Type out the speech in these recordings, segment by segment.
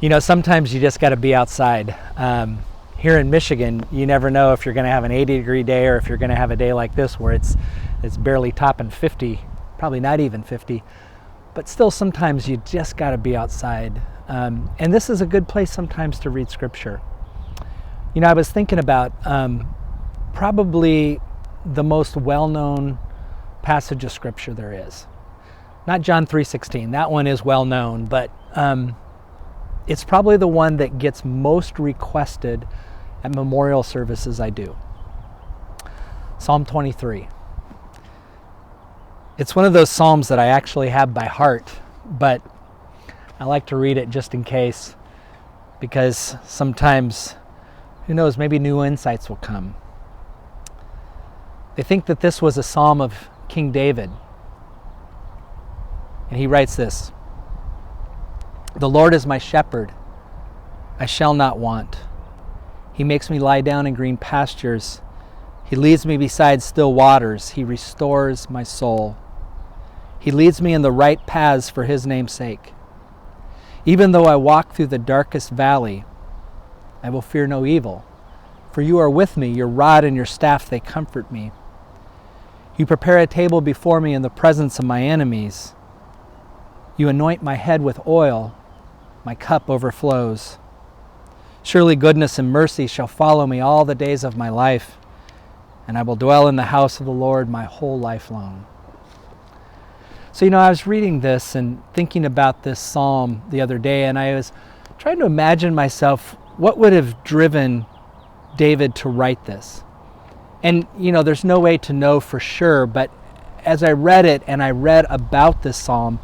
You know, sometimes you just got to be outside. Here in Michigan, you never know if you're going to have an 80-degree day or if you're going to have a day like this where it's barely topping 50, probably not even 50. But still, sometimes you just got to be outside. And this is a good place sometimes to read Scripture. You know, I was thinking about probably the most well-known passage of Scripture there is. Not John 3:16. That one is well known, but it's probably the one that gets most requested at memorial services I do. Psalm 23. It's one of those psalms that I actually have by heart, but I like to read it just in case, because sometimes, who knows, maybe new insights will come. They think that this was a psalm of King David. And he writes this: "The Lord is my shepherd, I shall not want. He makes me lie down in green pastures. He leads me beside still waters. He restores my soul. He leads me in the right paths for his name's sake. Even though I walk through the darkest valley, I will fear no evil, for you are with me. Your rod and your staff, they comfort me. You prepare a table before me in the presence of my enemies. You anoint my head with oil. My cup overflows. Surely goodness and mercy shall follow me all the days of my life, and I will dwell in the house of the Lord my whole life long." So, you know, I was reading this and thinking about this psalm the other day, and I was trying to imagine myself what would have driven David to write this. And, you know, there's no way to know for sure, but as I read it and I read about this psalm,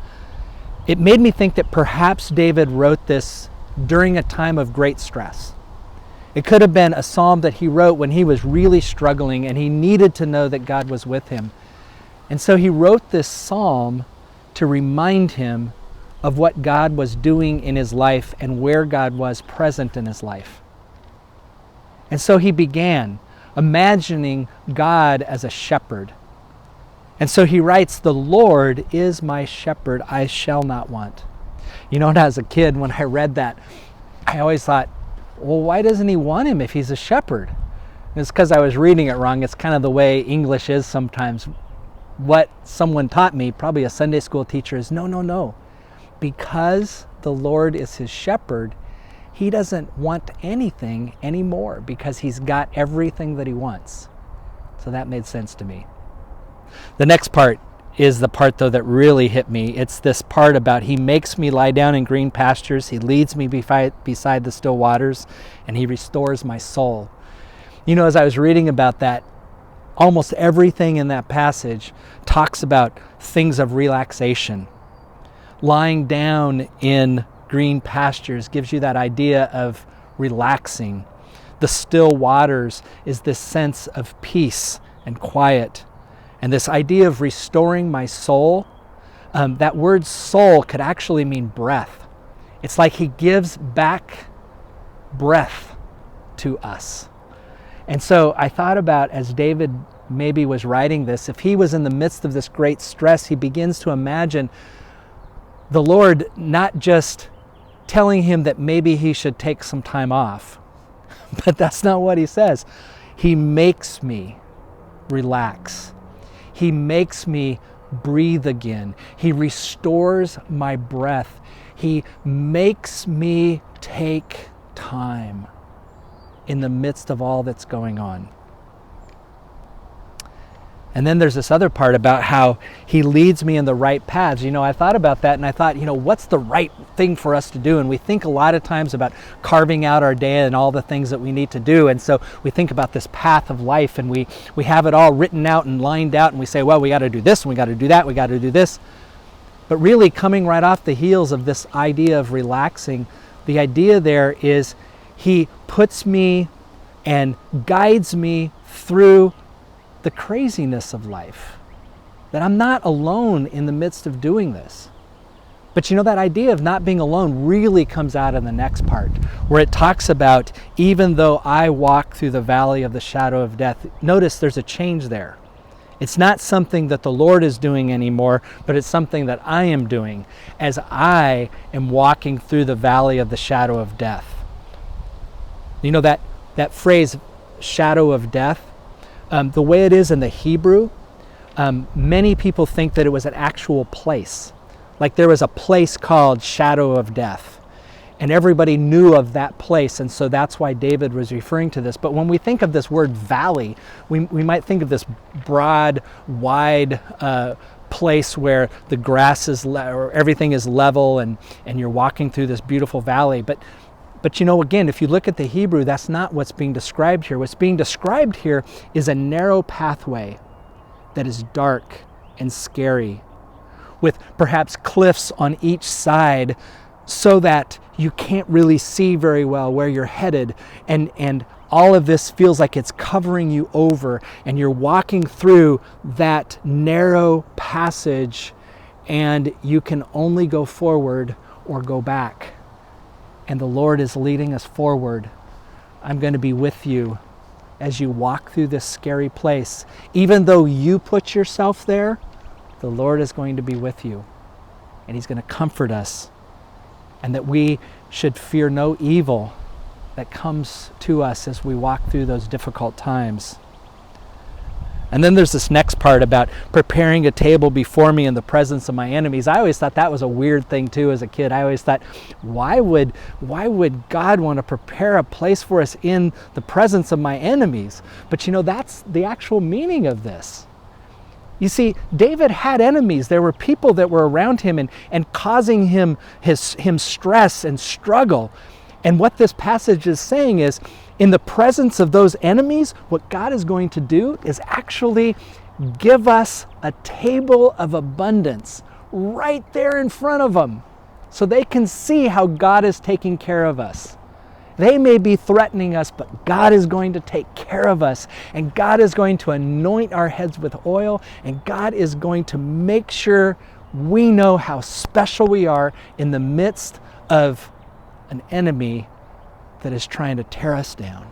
it made me think that perhaps David wrote this during a time of great stress. It could have been a psalm that he wrote when he was really struggling and he needed to know that God was with him. And so he wrote this psalm to remind him of what God was doing in his life and where God was present in his life. And so he began imagining God as a shepherd. And so he writes, "The Lord is my shepherd, I shall not want." You know, and as a kid, when I read that, I always thought, well, why doesn't he want him if he's a shepherd? And it's because I was reading it wrong. It's kind of the way English is sometimes. What someone taught me, probably a Sunday school teacher, is no. Because the Lord is his shepherd, he doesn't want anything anymore because he's got everything that he wants. So that made sense to me. The next part is the part, though, that really hit me. It's this part about he makes me lie down in green pastures. He leads me beside the still waters, and he restores my soul. You know, as I was reading about that, almost everything in that passage talks about things of relaxation. Lying down in green pastures gives you that idea of relaxing. The still waters is this sense of peace and quiet. And this idea of restoring my soul, that word soul could actually mean breath. It's like he gives back breath to us. And so I thought about, as David maybe was writing this, if he was in the midst of this great stress, he begins to imagine the Lord not just telling him that maybe he should take some time off, but that's not what he says. He makes me relax. He makes me breathe again. He restores my breath. He makes me take time in the midst of all that's going on. And then there's this other part about how he leads me in the right paths. You know, I thought about that and I thought, you know, what's the right thing for us to do? And we think a lot of times about carving out our day and all the things that we need to do. And so we think about this path of life and we have it all written out and lined out and we say, well, we got to do this and we got to do that, we got to do this. But really coming right off the heels of this idea of relaxing, the idea there is he puts me and guides me through the craziness of life, that I'm not alone in the midst of doing this. But you know, that idea of not being alone really comes out in the next part, where it talks about, even though I walk through the valley of the shadow of death. Notice there's a change there. It's not something that the Lord is doing anymore, but it's something that I am doing as I am walking through the valley of the shadow of death. You know that phrase, shadow of death, the way it is in the Hebrew, many people think that it was an actual place. Like there was a place called Shadow of Death. And everybody knew of that place, and so that's why David was referring to this. But when we think of this word valley, we might think of this broad, wide place where the grass is, or everything is level, and you're walking through this beautiful valley. But you know, again, if you look at the Hebrew, that's not what's being described here. What's being described here is a narrow pathway that is dark and scary, with perhaps cliffs on each side, so that you can't really see very well where you're headed, and all of this feels like it's covering you over, and you're walking through that narrow passage, and you can only go forward or go back. And the Lord is leading us forward. I'm going to be with you as you walk through this scary place. Even though you put yourself there, the Lord is going to be with you, and He's going to comfort us, and that we should fear no evil that comes to us as we walk through those difficult times. And then there's this next part about preparing a table before me in the presence of my enemies. I always thought that was a weird thing too as a kid. I always thought, why would God want to prepare a place for us in the presence of my enemies? But you know, that's the actual meaning of this. You see, David had enemies. There were people that were around him and causing him stress and struggle. And what this passage is saying is, in the presence of those enemies, what God is going to do is actually give us a table of abundance right there in front of them, so they can see how God is taking care of us. They may be threatening us, but God is going to take care of us, and God is going to anoint our heads with oil, and God is going to make sure we know how special we are in the midst of an enemy that is trying to tear us down.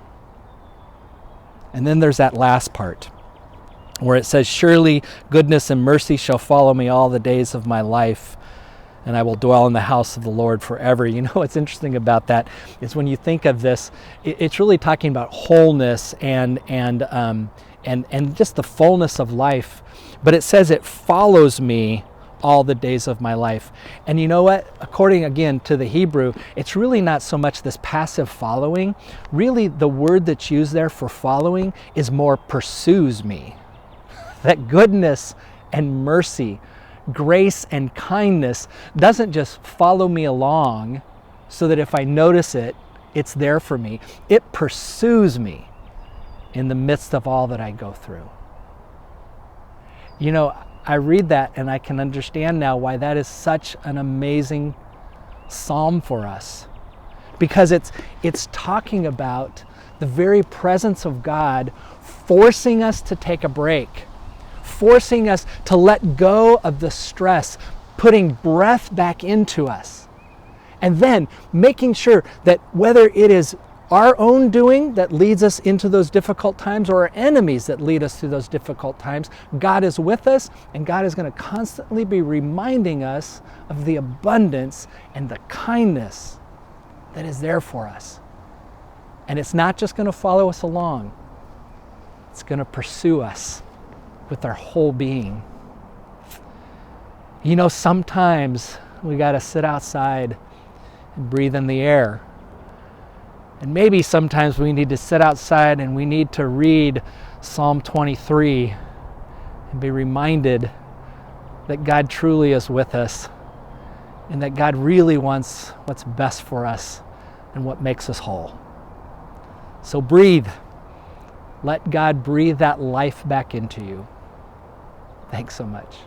And then there's that last part where it says, surely goodness and mercy shall follow me all the days of my life, and I will dwell in the house of the Lord forever. You know what's interesting about that is when you think of this, it's really talking about wholeness and just the fullness of life. But it says it follows me all the days of my life. And you know what? According again to the Hebrew, it's really not so much this passive following. Really, the word that's used there for following is more pursues me. That goodness and mercy, grace and kindness doesn't just follow me along so that if I notice it, it's there for me. It pursues me in the midst of all that I go through. You know, I read that and I can understand now why that is such an amazing psalm for us. Because it's talking about the very presence of God forcing us to take a break, forcing us to let go of the stress, putting breath back into us, and then making sure that whether it is our own doing that leads us into those difficult times or our enemies that lead us through those difficult times, God is with us, and God is going to constantly be reminding us of the abundance and the kindness that is there for us. And it's not just going to follow us along, it's going to pursue us with our whole being. You know, sometimes we got to sit outside and breathe in the air. And maybe sometimes we need to sit outside and we need to read Psalm 23 and be reminded that God truly is with us and that God really wants what's best for us and what makes us whole. So breathe. Let God breathe that life back into you. Thanks so much.